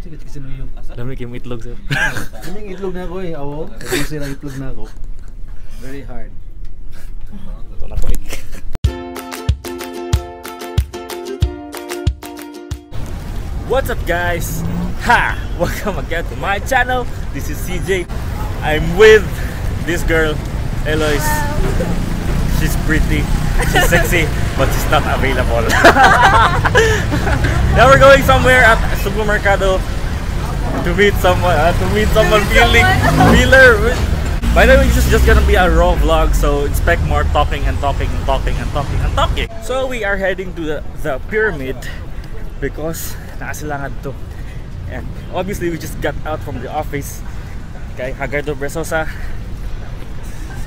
Sige, sinuyong. Dami kayong itlog sir. Kaming itlog na ako eh. Awo. Kasi sila itlog na ako. Very hard. Ito na po eh. What's up guys? Ha! Welcome again to my channel. This is CJ. I'm with this girl, Eloise. She's pretty, she's sexy, but she's not available. Now we're going somewhere at Supermercado to meet someone, feeler. By the way, this is just gonna be a raw vlog, so expect more talking and talking and talking and talking and talking. So we are heading to the pyramid because nakasilangan to. And obviously we just got out from the office kay Hagardo Bresosa.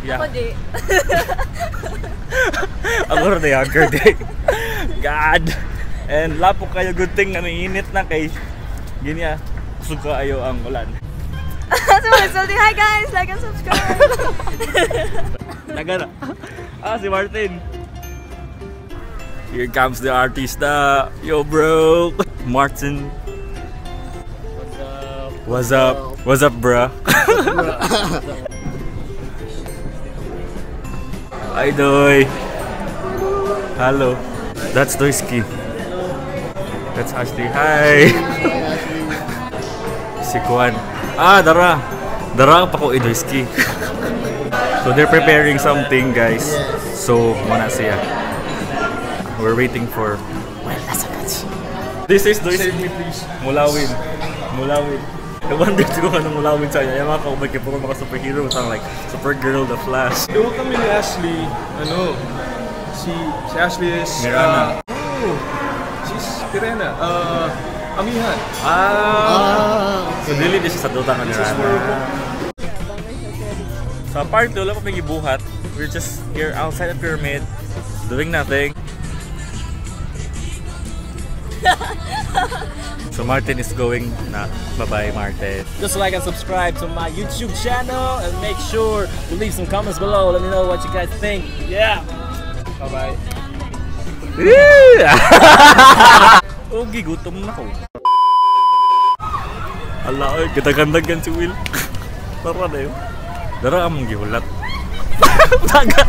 Yeah. Ako di. Ako rin younger day. God. And lapo kayo, good thing na init na kay ganyan. Kusog kayo ang ulan. So, hi guys, like and subscribe. Nagana. Si Martin. Here comes the artista. Yo bro. Martin. What's up? What's up, bruh? Hi, Doy. Hello. That's Doyski. That's Ashley. Hi. Si Kwan. Dara. Dara pa ko Doyski. So they're preparing something, guys. So muna siya. We're waiting for Wil Dasovich. This is Doyski. Mulawin. Mulawin. I wonder kung anong mulawin sa kanya. Yung mga kaubay kayo mga superhero, something like Supergirl, The Flash. Ewan kami ni Ashley, si Ashley is... Mirana. She's Pirena. Amihan. So dili din siya sa Dota ka ni Rana. So apart wala pa may gibuhat. We're just here outside the pyramid, doing nothing. So Martin is going na. Bye-bye Martin. Just like and subscribe to my YouTube channel and make sure to leave some comments below. Let me know what you guys think. Yeah. Bye-bye. Oh, gigutom na ko. Ala, ganda-gandagan si Will. Tara na yun. Dara among gihulat. Taga.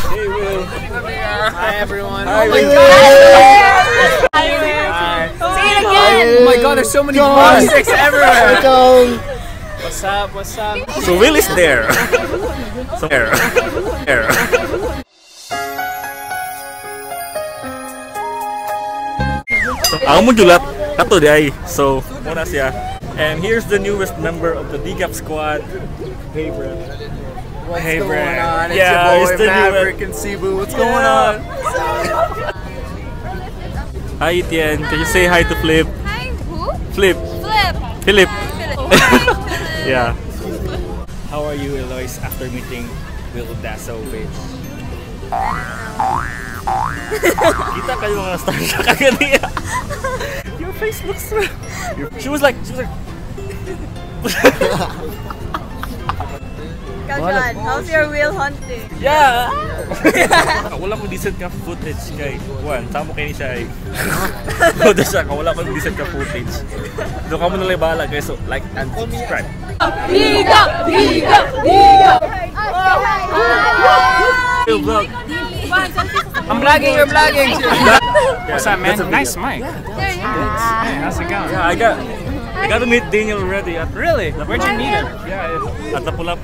Hey Will. Hi everyone. Hi, oh my Will. god. Hi, Will. Hi. See you again. Oh my god, there's so many plastics everywhere. What's up? What's up? So Will is there. So there. So ako mo julat kato di ay. So muna siya. And here's the newest member of the DGAF squad. Hey bro. What's Hey, going Brad. on? It's Yeah, your it's boy the new Maverick in Cebu. What's going on? Hi Etienne, can you say hi to Flip? Hi, who? Flip. Flip. Philip. Philip. Yeah. How are you, Eloise, after meeting Wil Dasovich? Kita kayo mga star siya kagania. Your face looks real. She was like Kajwan, how's your whale hunting? yeah. Wala ko decent ka footage kay Juan. Tamo kay ni siya ay. Wala siya, wala ko decent ka footage. Doon ka mo nalang bahala guys. So like and subscribe. Diga! Diga! Diga! Vlog. I'm vlogging, you're vlogging. What's up, man? Nice mic. There you go. Hey, how's it going? Yeah, I got to meet Daniel already. Really? Where'd you meet him? Yeah, at the pull-up.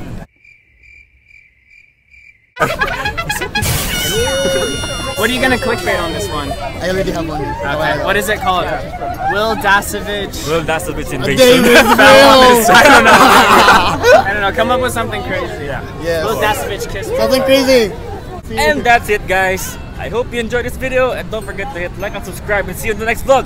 What are you gonna clickbait on this one? I already have one. Okay. What is it called? Wil Dasovich. Wil Dasovich invasion. I don't know. I don't know. Come up with something crazy. Yeah. Wil Dasovich kiss. Something crazy. And that's it, guys. I hope you enjoyed this video, and don't forget to hit like and subscribe, and see you in the next vlog.